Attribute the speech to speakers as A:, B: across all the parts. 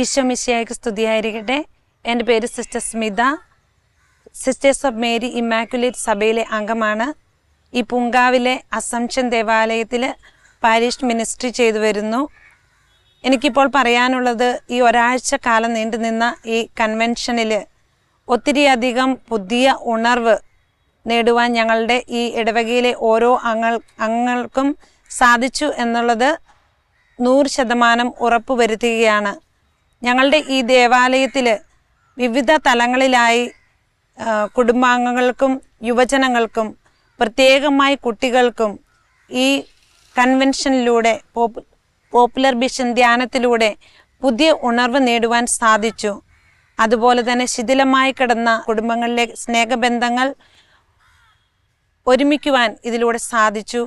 A: ഈശോ മിശിഹായ്ക്ക് സ്തുതിയായിരിക്കട്ടെ. എൻ്റെ പേര് sister Smitha. Sisters of Mary immaculate സഭയിലെ അംഗമാണ്. ഈ പൂങ്കാവിലെ അസംഷൻ ദേവാലയത്തിൽ പാരിഷ് മിനിസ്ട്രി ചെയ്തു വരുന്നു. എനിക്കിപ്പോൾ പറയാനുള്ളത്, ഈ ഒരാഴ്ച കാലം നീണ്ടു നിന്ന ഈ കൺവെൻഷനിൽ ഒത്തിരിയധികം പുതിയ ഉണർവ് നേടുവാൻ ഞങ്ങളുടെ ഈ ഇടവകയിലെ ഓരോ അംഗങ്ങൾക്കും സാധിച്ചു എന്നുള്ളത് 100% ഉറപ്പുവരുത്തുകയാണ്. ഞങ്ങളുടെ ഈ ദേവാലയത്തിൽ വിവിധ തലങ്ങളിലായി കുടുംബാംഗങ്ങൾക്കും യുവജനങ്ങൾക്കും പ്രത്യേകമായി കുട്ടികൾക്കും ഈ കൺവെൻഷനിലൂടെ പോപ്പുലർ മിഷൻ ധ്യാനത്തിലൂടെ പുതിയ ഉണർവ് നേടുവാൻ സാധിച്ചു. അതുപോലെ തന്നെ ശിഥിലമായി കിടന്ന കുടുംബങ്ങളിലെ സ്നേഹബന്ധങ്ങൾ ഒരുമിക്കുവാൻ ഇതിലൂടെ സാധിച്ചു.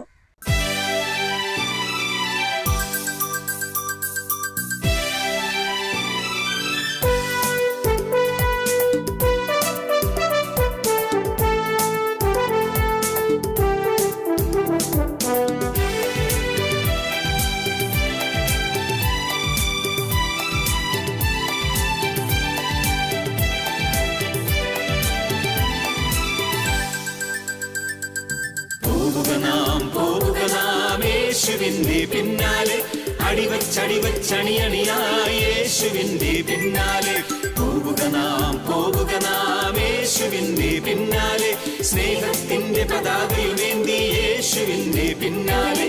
B: യേശുവിന്റെ പിന്നാലെ അടിവച്ചണിയായി യേശുവിന്റെ പിന്നാലെ പോവുക നാം യേശുവിന്റെ പിന്നാലെ സ്നേഹത്തിന്റെ പതാകയുമേന്തി യേശുവിന്റെ പിന്നാലെ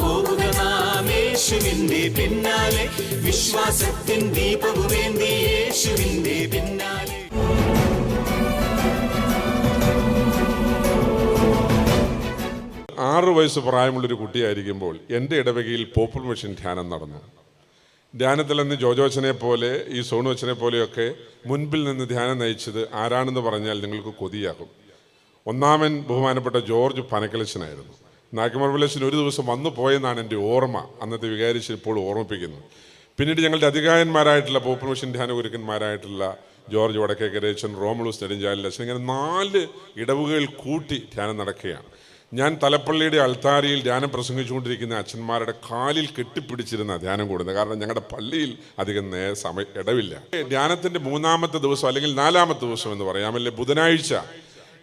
B: പോവുക നാം യേശുവിന്റെ പിന്നാലെ വിശ്വാസത്തിൻ ദീപവുമേന്തി യേശുവിന്റെ പിന്നാലെ.
C: 6 വയസ്സ് പ്രായമുള്ളൊരു കുട്ടിയായിരിക്കുമ്പോൾ എൻ്റെ ഇടവകയിൽ പോപ്പുലർ മിഷൻ ധ്യാനം നടന്നു. ധ്യാനത്തിൽ നിന്ന് ജോജോച്ചനെ പോലെ ഈ സോണുവച്ചനെ പോലെയൊക്കെ മുൻപിൽ നിന്ന് ധ്യാനം നയിച്ചത് ആരാണെന്ന് പറഞ്ഞാൽ നിങ്ങൾക്ക് കൊതിയാകും. ഒന്നാമൻ ബഹുമാനപ്പെട്ട ജോർജ് പനക്കലച്ചനായിരുന്നു. നാഗമർവലച്ചൻ ഒരു ദിവസം വന്നു പോയെന്നാണ് എൻ്റെ ഓർമ്മ. അന്നത്തെ വികാരിച്ച് ഇപ്പോൾ ഓർമ്മിപ്പിക്കുന്നു. പിന്നീട് ഞങ്ങളുടെ അധികായന്മാരായിട്ടുള്ള പോപ്പുലർ മിഷൻ ധ്യാന ഗുരുക്കന്മാരായിട്ടുള്ള ജോർജ് വടക്കേക്കരച്ചൻ, റോമുളൂസ് നെടുഞ്ചാലിലച്ചൻ, ഇങ്ങനെ 4 ഇടവുകൾ കൂട്ടി ധ്യാനം നടക്കുകയാണ്. ഞാൻ തലപ്പള്ളിയുടെ അൾത്താരിയിൽ ധ്യാനം പ്രസംഗിച്ചുകൊണ്ടിരിക്കുന്ന അച്ഛന്മാരുടെ കാലിൽ കെട്ടിപ്പിടിച്ചിരുന്ന ധ്യാനം കൂടുന്നത്. കാരണം ഞങ്ങളുടെ പള്ളിയിൽ അധികം ഇടവില്ല. ധ്യാനത്തിൻ്റെ 3-ാമത്തെ ദിവസം അല്ലെങ്കിൽ 4-ാമത്തെ ദിവസം എന്ന് പറയാമല്ലേ, ബുധനാഴ്ച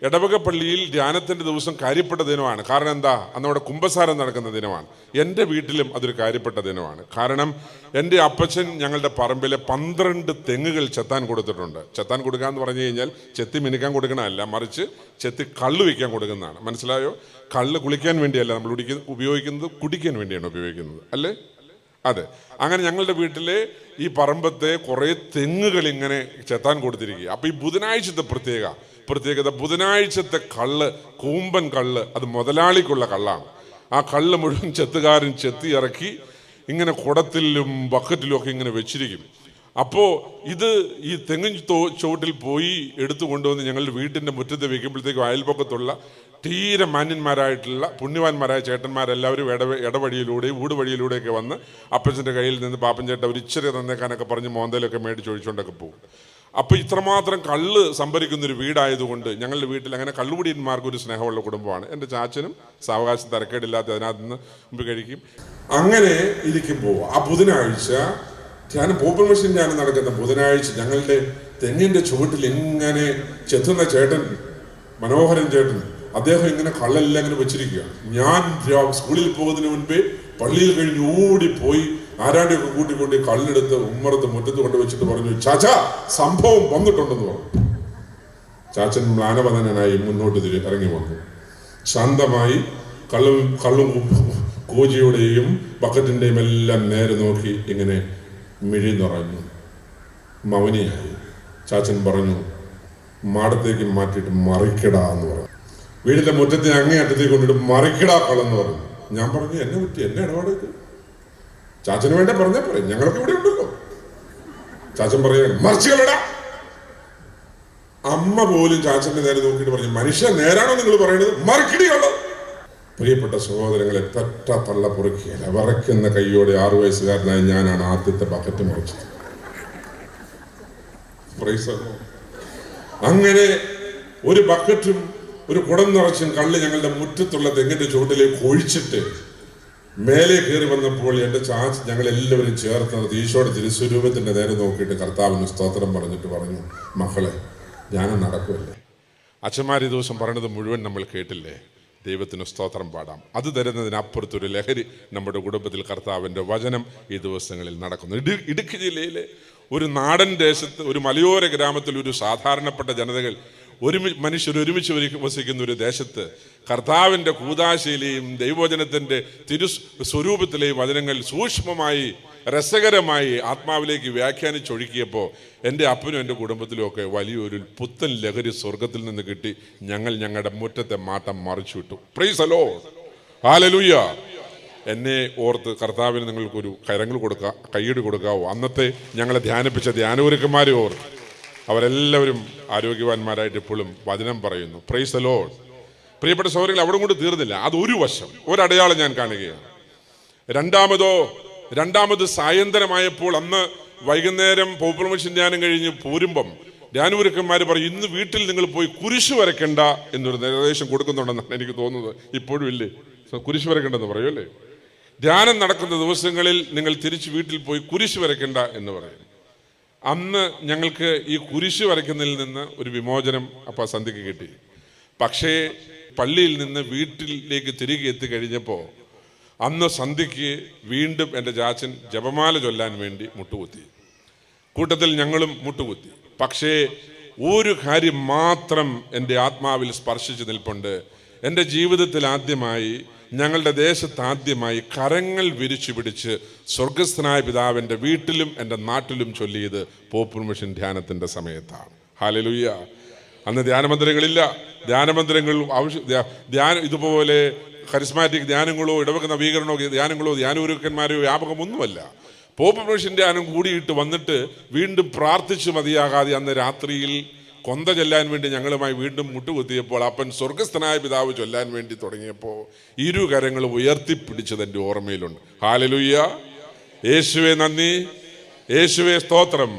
C: ഇടവക പള്ളിയിൽ ധ്യാനത്തിൻ്റെ ദിവസം കാര്യപ്പെട്ട ദിനമാണ്. കാരണം എന്താ? അന്നവിടെ കുമ്പസാരം നടക്കുന്ന ദിനമാണ്. എൻ്റെ വീട്ടിലും അതൊരു കാര്യപ്പെട്ട ദിനമാണ്. കാരണം എൻ്റെ അപ്പച്ചൻ ഞങ്ങളുടെ പറമ്പിലെ 12 തെങ്ങുകൾ ചെത്താൻ കൊടുത്തിട്ടുണ്ട്. ചെത്താൻ കൊടുക്കുക എന്ന് പറഞ്ഞു കഴിഞ്ഞാൽ ചെത്തി മിനുക്കാൻ കൊടുക്കണമല്ല, മറിച്ച് ചെത്തി കള്ള് വയ്ക്കാൻ കൊടുക്കുന്നതാണ്. മനസ്സിലായോ? കള്ള് കുളിക്കാൻ വേണ്ടിയല്ല നമ്മൾ ഉപയോഗിക്കുന്നത്, കുടിക്കാൻ വേണ്ടിയാണ് ഉപയോഗിക്കുന്നത്, അല്ലേ? അതെ. അങ്ങനെ ഞങ്ങളുടെ വീട്ടിലെ ഈ പറമ്പത്തെ കുറേ തെങ്ങുകൾ ഇങ്ങനെ ചെത്താൻ കൊടുത്തിരിക്കുക. അപ്പോൾ ഈ ബുധനാഴ്ചത്തെ പ്രത്യേകത ബുധനാഴ്ചത്തെ കള്ള്, കൂമ്പൻ കള്ള്, അത് മുതലാളിക്കുള്ള കള്ളാണ്. ആ കള്ള് മുഴുവൻ ചെത്തുകാരൻ ചെത്തി ഇറക്കി ഇങ്ങനെ കുടത്തിലും ബക്കറ്റിലും ഒക്കെ ഇങ്ങനെ വെച്ചിരിക്കും. അപ്പോൾ ഇത് ഈ തെങ്ങിൻ ചുവട്ടിൽ പോയി എടുത്തു കൊണ്ടുവന്ന് ഞങ്ങളുടെ വീട്ടിൻ്റെ മുറ്റത്ത് വയ്ക്കുമ്പോഴത്തേക്കും അയൽപക്കത്തുള്ള തീരെ മാന്യന്മാരായിട്ടുള്ള പുണ്യവാന്മാരായ ചേട്ടന്മാരെല്ലാവരും ഇടവഴിയിലൂടെയും ഊടുവഴിയിലൂടെയൊക്കെ വന്ന് അപ്പച്ചൻ്റെ കയ്യിൽ നിന്ന് പാപ്പൻ ചേട്ടൻ ഒരു ഇച്ചിരി തന്നേക്കാനൊക്കെ പറഞ്ഞ് മോന്തയിലൊക്കെ മേടിച്ചൊഴിച്ചുകൊണ്ടൊക്കെ പോകും. അപ്പോൾ ഇത്രമാത്രം കള്ള് സംഭരിക്കുന്നൊരു വീടായതുകൊണ്ട് ഞങ്ങളുടെ വീട്ടിൽ അങ്ങനെ കള്ളുകുടിയന്മാർക്ക് ഒരു സ്നേഹമുള്ള കുടുംബമാണ്. എൻ്റെ ചാച്ചനും സാവകാശം തരക്കേടില്ലാത്ത അതിനകത്ത് നിന്ന് മുമ്പ് കഴിക്കും. അങ്ങനെ ഇരിക്കുമ്പോൾ ആ ബുധനാഴ്ച ധ്യാനം, പോപ്പുലർ മിഷൻ ധ്യാനം നടക്കുന്ന ബുധനാഴ്ച ഞങ്ങളുടെ തെങ്ങിൻ്റെ ചുവട്ടിൽ ഇങ്ങനെ ചെത്തുന്ന ചേട്ടൻ, മനോഹരൻ ചേട്ടൻ, അദ്ദേഹം ഇങ്ങനെ കള്ളെല്ലാം ഇങ്ങനെ വെച്ചിരിക്കുകയാണ്. ഞാൻ സ്കൂളിൽ പോകുന്നതിന് മുൻപേ പള്ളിയിൽ കഴിഞ്ഞ് ഓടിപ്പോയി ആരാടെയൊക്കെ കൂട്ടിക്കൊണ്ട് കല്ലെടുത്ത് ഉമ്മറത്ത് മുറ്റത്ത് കൊണ്ട് വെച്ചിട്ട് പറഞ്ഞു, ചാച്ച സംഭവം വന്നിട്ടുണ്ടെന്ന് പറഞ്ഞു. ചാച്ചൻ മ്ലാനവദനായി മുന്നോട്ട് ഇറങ്ങി വന്നു. ശാന്തമായി കള്ളും കൂജിയുടെയും ബക്കറ്റിൻ്റെയും എല്ലാം നേരെ നോക്കി ഇങ്ങനെ മിഴി നിറഞ്ഞു മൗനിയായി. ചാച്ചൻ പറഞ്ഞു, മാടത്തേക്ക് മാറ്റിയിട്ട് മറിക്കടാ എന്ന് പറഞ്ഞു. വീടിന്റെ മുറ്റത്തെ അങ്ങേയറ്റത്തേക്ക് കൊണ്ടിട്ട് മറിക്കടാ കള്ളെന്ന് പറഞ്ഞു. ഞാൻ പറഞ്ഞു, എന്നെ പറ്റി എന്നെ ഇടപാട് ചാച്ചന് വേണ്ടി പറഞ്ഞാൽ പറയും, ഞങ്ങൾക്ക് ഇവിടെ ഉണ്ടല്ലോ. ചാച്ചൻ പറയാ, മറിച്ചുകളടാ. അമ്മ പോലും ചാച്ചന്റെ നേരെ നോക്കിയിട്ട് പറഞ്ഞു, മനുഷ്യ നേരാണോ നിങ്ങൾ പറയുന്നത്? മറിക്കടിയുള്ളൂ. പ്രിയപ്പെട്ട സഹോദരങ്ങളെ, പെറ്റ തള്ള പൊറുക്കിയല്ല വിറയ്ക്കുന്ന കൈയോടെ 6 വയസ്സുകാരനായ ഞാനാണ് ആദ്യത്തെ ബക്കറ്റ് മറിച്ചത്. അങ്ങനെ ഒരു ബക്കറ്റും ഒരു കുടം നിറച്ചും കള്ള് ഞങ്ങളുടെ മുറ്റത്തുള്ള തെങ്ങിന്റെ ചുവട്ടിലേക്ക് ഒഴിച്ചിട്ട് മേലെ കയറി വന്നപ്പോൾ എൻ്റെ ചാച്ചി ഞങ്ങളെല്ലാവരും ചേർത്ത് നിർത്തി ഈശോയുടെ തിരുസ്വരൂപത്തിൻ്റെ നേരെ നോക്കിയിട്ട് കർത്താവിന് സ്തോത്രം പറഞ്ഞിട്ട് പറഞ്ഞു, മക്കളെ ധ്യാനം നടക്കുമല്ലേ? അച്ഛന്മാർ ഈ ദിവസം പറയണത് മുഴുവൻ നമ്മൾ കേട്ടില്ലേ? ദൈവത്തിന് സ്തോത്രം പാടാം. അത് തരുന്നതിനപ്പുറത്തൊരു ലഹരി നമ്മുടെ കുടുംബത്തിൽ കർത്താവിൻ്റെ വചനം ഈ ദിവസങ്ങളിൽ നടക്കുന്നു. ഇടുക്കി ജില്ലയിലെ ഒരു നാടൻ ദേശത്ത്, ഒരു മലയോര ഗ്രാമത്തിൽ ഒരു സാധാരണപ്പെട്ട ജനതകൾ മനുഷ്യർ ഒരുമിച്ച് വസിക്കുന്ന ഒരു ദേശത്ത് കർത്താവിൻ്റെ കൂദാശയിലെയും ദൈവവചനത്തിൻ്റെ സ്വരൂപത്തിലെയും വചനങ്ങൾ സൂക്ഷ്മമായി രസകരമായി ആത്മാവിലേക്ക് വ്യാഖ്യാനിച്ചൊഴുക്കിയപ്പോൾ എൻ്റെ അപ്പനും എൻ്റെ കുടുംബത്തിലും ഒക്കെ വലിയൊരു പുത്തൻ ലഹരി സ്വർഗത്തിൽ നിന്ന് കിട്ടി. ഞങ്ങളുടെ മുറ്റത്തെ മാട്ടം മറിച്ചു വിട്ടു. Praise the Lord, hallelujah. എന്നെ ഓർത്ത് കർത്താവിന് നിങ്ങൾക്കൊരു കയ്യടി കൊടുക്കാവോ? അന്നത്തെ ഞങ്ങളെ ധ്യാനിപ്പിച്ച ധ്യാനഗുരുക്കന്മാരെ ഓർത്ത് അവരെല്ലാവരും ആരോഗ്യവാന്മാരായിട്ട് ഇപ്പോഴും വചനം പറയുന്നു. Praise the Lord. പ്രിയപ്പെട്ട സഹോദരങ്ങൾ, അവിടെ കൊണ്ട് തീർന്നില്ല. അതൊരു വശം, ഒരടയാളം ഞാൻ കാണുകയാണ്. രണ്ടാമത് സായന്തനമായപ്പോൾ അന്ന് വൈകുന്നേരം പോപ്പുലർ മിഷൻ ധ്യാനം കഴിഞ്ഞ് പോരുമ്പം ധ്യാനഗുരുക്കന്മാർ പറയും, ഇന്ന് വീട്ടിൽ നിങ്ങൾ പോയി കുരിശ് വരയ്ക്കണ്ട എന്നൊരു നിർദ്ദേശം കൊടുക്കുന്നുണ്ടെന്നാണ് എനിക്ക് തോന്നുന്നത്. ഇപ്പോഴും ഇല്ലേ കുരിശ് വരയ്ക്കണ്ടെന്ന് പറയുമല്ലേ? ധ്യാനം നടക്കുന്ന ദിവസങ്ങളിൽ നിങ്ങൾ തിരിച്ച് വീട്ടിൽ പോയി കുരിശ് വരയ്ക്കണ്ട എന്ന് പറയും. അന്ന് ഞങ്ങൾക്ക് ഈ കുരിശ് വരയ്ക്കുന്നതിൽ നിന്ന് ഒരു വിമോചനം അപ്പം സന്ധ്യക്ക് കിട്ടി. പക്ഷേ പള്ളിയിൽ നിന്ന് വീട്ടിലേക്ക് തിരികെ എത്തിക്കഴിഞ്ഞപ്പോൾ അന്ന് സന്ധ്യയ്ക്ക് വീണ്ടും എൻ്റെ ചാച്ചൻ ജപമാല ചൊല്ലാൻ വേണ്ടി മുട്ടുകുത്തി. കൂട്ടത്തിൽ ഞങ്ങളും മുട്ടുകുത്തി. പക്ഷേ ഒരു കാര്യം മാത്രം എൻ്റെ ആത്മാവിൽ സ്പർശിച്ച് നിൽപ്പുണ്ട്. എൻ്റെ ജീവിതത്തിൽ ആദ്യമായി, ഞങ്ങളുടെ ദേശത്ത് ആദ്യമായി കരങ്ങൾ വിരിച്ചു പിടിച്ച് സ്വർഗസ്ഥനായ പിതാവിൻ്റെ വീട്ടിലും എൻ്റെ നാട്ടിലും ചൊല്ലിയത് പോപ്പുലർ മിഷൻ ധ്യാനത്തിൻ്റെ സമയത്താണ്. ഹല്ലേലൂയ. അന്ന് ധ്യാനമന്ദിരങ്ങളില്ല. ഇതുപോലെ കരിസ്മാറ്റിക് ധ്യാനങ്ങളോ ഇടവക നവീകരണമോ ധ്യാനങ്ങളോ ധ്യാനഗുരുക്കന്മാരോ വ്യാപകമൊന്നുമല്ല. പോപ്പുലർ മിഷൻ ധ്യാനം കൂടിയിട്ട് വന്നിട്ട് വീണ്ടും പ്രാർത്ഥിച്ചു മതിയാകാതെ അന്ന് രാത്രിയിൽ കൊന്ത ചൊല്ലാൻ വേണ്ടി ഞങ്ങളുമായി വീണ്ടും മുട്ടുകുത്തിയപ്പോൾ അപ്പൻ സ്വർഗസ്ഥനായ പിതാവ് ചൊല്ലാൻ വേണ്ടി തുടങ്ങിയപ്പോൾ ഇരു കരങ്ങളും ഉയർത്തിപ്പിടിച്ചത് എൻ്റെ ഓർമ്മയിലുണ്ട്. ഹല്ലേലൂയ. യേശുവേ നന്ദി, യേശുവേ സ്തോത്രം.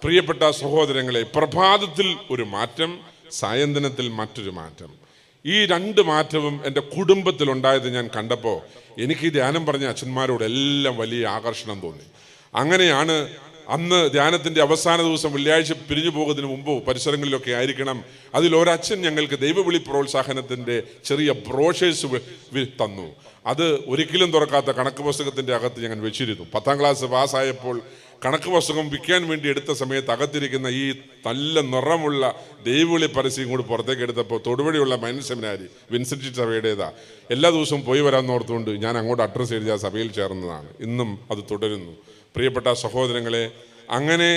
C: പ്രിയപ്പെട്ട സഹോദരങ്ങളെ, പ്രഭാതത്തിൽ ഒരു മാറ്റം, സായന്തനത്തിൽ മറ്റൊരു മാറ്റം. ഈ രണ്ട് മാറ്റവും എൻ്റെ കുടുംബത്തിലുണ്ടായത് ഞാൻ കണ്ടപ്പോൾ എനിക്ക് ഈ ധ്യാനം പറഞ്ഞ അച്ഛന്മാരോടെല്ലാം വലിയ ആകർഷണം തോന്നി. അങ്ങനെയാണ് അന്ന് ധ്യാനത്തിൻ്റെ അവസാന ദിവസം വെള്ളിയാഴ്ച പിരിഞ്ഞു പോകുന്നതിന് മുമ്പ് പരിസരങ്ങളിലൊക്കെ ആയിരിക്കണം. അതിലൊരച്ഛൻ ഞങ്ങൾക്ക് ദൈവവിളി പ്രോത്സാഹനത്തിൻ്റെ ചെറിയ ബ്രോഷേഴ്സ് തന്നു. അത് ഒരിക്കലും തുറക്കാത്ത കണക്ക് പുസ്തകത്തിൻ്റെ അകത്ത് ഞങ്ങൾ വെച്ചിരുന്നു. 10ാം ക്ലാസ് പാസ്സായപ്പോൾ കണക്ക് പുസ്തകം വിൽക്കാൻ വേണ്ടി എടുത്ത സമയത്ത് അകത്തിരിക്കുന്ന ഈ നല്ല നിറമുള്ള ദൈവവിളി പരസ്യം കൂടി പുറത്തേക്ക് എടുത്തപ്പോൾ തൊടുപടിയുള്ള മൈനർ സെമിനാരി വിൻസെന്റ് സഭയുടേതാ. എല്ലാ ദിവസവും പോയി വരാമെന്നോർത്തുകൊണ്ട് ഞാൻ അങ്ങോട്ട് അഡ്രസ്സ് എഴുതി ആ സഭയിൽ ചേർന്നതാണ്. ഇന്നും അത് തുടരുന്നു. പ്രിയപ്പെട്ട സഹോദരങ്ങളെ, അങ്ങനെ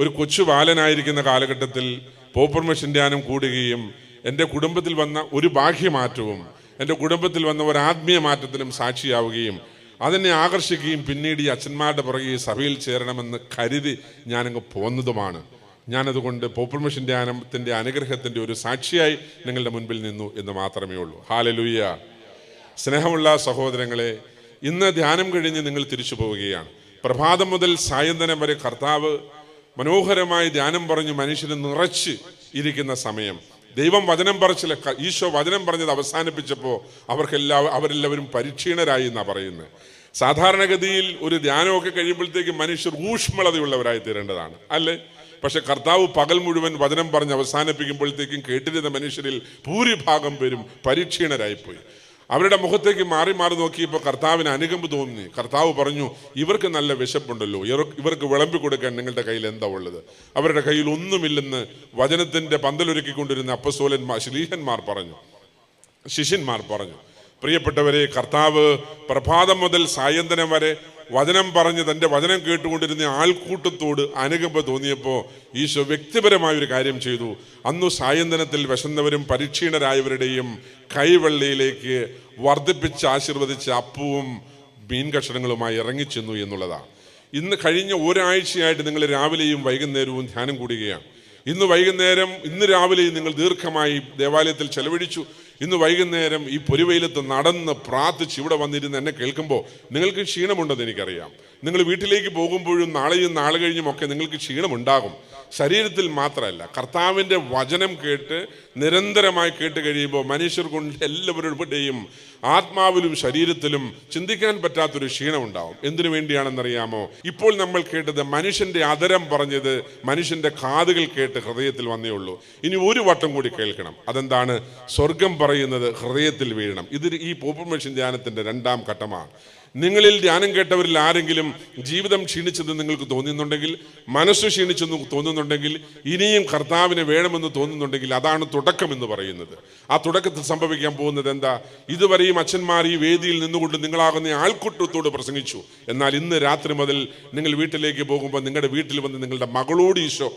C: ഒരു കൊച്ചു ബാലനായിരിക്കുന്ന കാലഘട്ടത്തിൽ പോപ്പുലർ മിഷൻ ധ്യാനം കൂടുകയും എൻ്റെ കുടുംബത്തിൽ വന്ന ഒരു ബാഹ്യമാറ്റവും എൻ്റെ കുടുംബത്തിൽ വന്ന ഒരു ആത്മീയ മാറ്റത്തിനും സാക്ഷിയാവുകയും അതെന്നെ ആകർഷിക്കുകയും പിന്നീട് ഈ അച്ഛന്മാരുടെ പുറകെ സഭയിൽ ചേരണമെന്ന് കരുതി ഞാനങ്ങ് പോന്നതുമാണ്. ഞാനതുകൊണ്ട് പോപ്പുലർ മിഷൻ ധ്യാനത്തിൻ്റെ അനുഗ്രഹത്തിൻ്റെ ഒരു സാക്ഷിയായി നിങ്ങളുടെ മുൻപിൽ നിന്നു എന്ന് മാത്രമേ ഉള്ളൂ. ഹല്ലേലൂയ. സ്നേഹമുള്ള സഹോദരങ്ങളെ, ഇന്ന് ധ്യാനം കഴിഞ്ഞ് നിങ്ങൾ തിരിച്ചു പോവുകയാണ്. പ്രഭാതം മുതൽ സായന്തനം വരെ കർത്താവ് മനോഹരമായി ധ്യാനം പറഞ്ഞു മനുഷ്യന് നിറച്ച് ഇരിക്കുന്ന സമയം. ദൈവം വചനം പറച്ചില്ല, ഈശോ വചനം പറഞ്ഞത് അവസാനിപ്പിച്ചപ്പോൾ അവരെല്ലാവരും പരിക്ഷീണരായി എന്നാണ് പറയുന്നത്. സാധാരണഗതിയിൽ ഒരു ധ്യാനമൊക്കെ കഴിയുമ്പോഴത്തേക്ക് മനുഷ്യർ ഊഷ്മളതയുള്ളവരായി തീരേണ്ടതാണ്, അല്ലേ? പക്ഷെ കർത്താവ് പകൽ മുഴുവൻ വചനം പറഞ്ഞ് അവസാനിപ്പിക്കുമ്പോഴത്തേക്കും കേട്ടിരുന്ന മനുഷ്യരിൽ ഭൂരിഭാഗം പേരും പരിക്ഷീണരായിപ്പോയി. അവരുടെ മുഖത്തേക്ക് മാറി നോക്കിയപ്പോൾ കർത്താവിന് അനുകമ്പ തോന്നി. കർത്താവ് പറഞ്ഞു, ഇവർക്ക് നല്ല വിശപ്പുണ്ടല്ലോ, ഇവർക്ക് വിളമ്പി കൊടുക്കാൻ നിങ്ങളുടെ കയ്യിൽ എന്താ ഉള്ളത്? അവരുടെ കയ്യിൽ ഒന്നുമില്ലെന്ന് വചനത്തിൻ്റെ പന്തലൊരുക്കിക്കൊണ്ടിരുന്ന അപ്പസ്തോലന്മാർ ശിഷ്യന്മാർ പറഞ്ഞു. പ്രിയപ്പെട്ടവരെ, കർത്താവ് പ്രഭാതം മുതൽ സായന്തനം വരെ വചനം പറഞ്ഞ് തൻ്റെ വചനം കേട്ടുകൊണ്ടിരുന്ന ആൾക്കൂട്ടത്തോട് അനുകമ്പ തോന്നിയപ്പോൾ ഈശോ വ്യക്തിപരമായൊരു കാര്യം ചെയ്തു. അന്നു സായന്തനത്തിൽ വിശന്നവരും പരിക്ഷീണരായവരുടെയും കൈവെള്ളയിലേക്ക് വർദ്ധിപ്പിച്ച് ആശീർവദിച്ച അപ്പവും മീൻ കഷണങ്ങളുമായി ഇറങ്ങിച്ചെന്നു എന്നുള്ളതാണ്. ഇന്ന് കഴിഞ്ഞ ഒരാഴ്ചയായിട്ട് നിങ്ങൾ രാവിലെയും വൈകുന്നേരവും ധ്യാനം കൂടുകയാണ്. ഇന്ന് രാവിലെയും നിങ്ങൾ ദീർഘമായി ദേവാലയത്തിൽ ചെലവഴിച്ചു. ഇന്ന് വൈകുന്നേരം ഈ പൊരുവെയിലത്ത് നടന്ന് പ്രാർത്ഥിച്ച് ഇവിടെ വന്നിരുന്ന് എന്നെ കേൾക്കുമ്പോൾ നിങ്ങൾക്ക് ക്ഷീണമുണ്ടെന്ന് എനിക്കറിയാം. നിങ്ങൾ വീട്ടിലേക്ക് പോകുമ്പോഴും നാളെയും നാളെ കഴിഞ്ഞുമൊക്കെ നിങ്ങൾക്ക് ക്ഷീണമുണ്ടാകും. ശരീരത്തിൽ മാത്രമല്ല, കർത്താവിൻ്റെ വചനം കേട്ട് നിരന്തരമായി കേട്ട് കഴിയുമ്പോൾ മനുഷ്യർ കൊണ്ട് എല്ലാവരുടെയും ആത്മാവിലും ശരീരത്തിലും ചിന്തിക്കാൻ പറ്റാത്തൊരു ക്ഷീണം ഉണ്ടാവും. എന്തിനു വേണ്ടിയാണെന്നറിയാമോ? ഇപ്പോൾ നമ്മൾ കേട്ടത് മനുഷ്യൻ്റെ അധരം പറഞ്ഞത് മനുഷ്യൻ്റെ കാതുകൾ കേട്ട് ഹൃദയത്തിൽ വന്നേ ഉള്ളൂ. ഇനി ഒരു വട്ടം കൂടി കേൾക്കണം. അതെന്താണ്? സ്വർഗം പറയുന്നത് ഹൃദയത്തിൽ വീഴണം. ഇത് ഈ പോപ്പുലർ മിഷൻ ധ്യാനത്തിൻ്റെ 2ാം ഘട്ടമാണ്. നിങ്ങളിൽ ധ്യാനം കേട്ടവരിൽ ആരെങ്കിലും ജീവിതം ക്ഷീണിച്ചെന്ന് നിങ്ങൾക്ക് തോന്നുന്നുണ്ടെങ്കിൽ, മനസ്സ് ക്ഷീണിച്ചെന്ന് തോന്നുന്നുണ്ടെങ്കിൽ, ഇനിയും കർത്താവിനെ വേണമെന്ന് തോന്നുന്നുണ്ടെങ്കിൽ, അതാണ് തുടക്കം എന്ന് പറയുന്നത്. ആ തുടക്കത്തിൽ സംഭവിക്കാൻ പോകുന്നത് എന്താ? ഇതുവരെയും അച്ഛന്മാർ ഈ വേദിയിൽ നിന്നുകൊണ്ട് നിങ്ങളാകുന്ന ആൾക്കൂട്ടത്തോട് പ്രസംഗിച്ചു. എന്നാൽ ഇന്ന് രാത്രി മുതൽ നിങ്ങൾ വീട്ടിലേക്ക് പോകുമ്പോൾ നിങ്ങളുടെ വീട്ടിൽ വന്ന് നിങ്ങളുടെ മകളോട് ഈശോ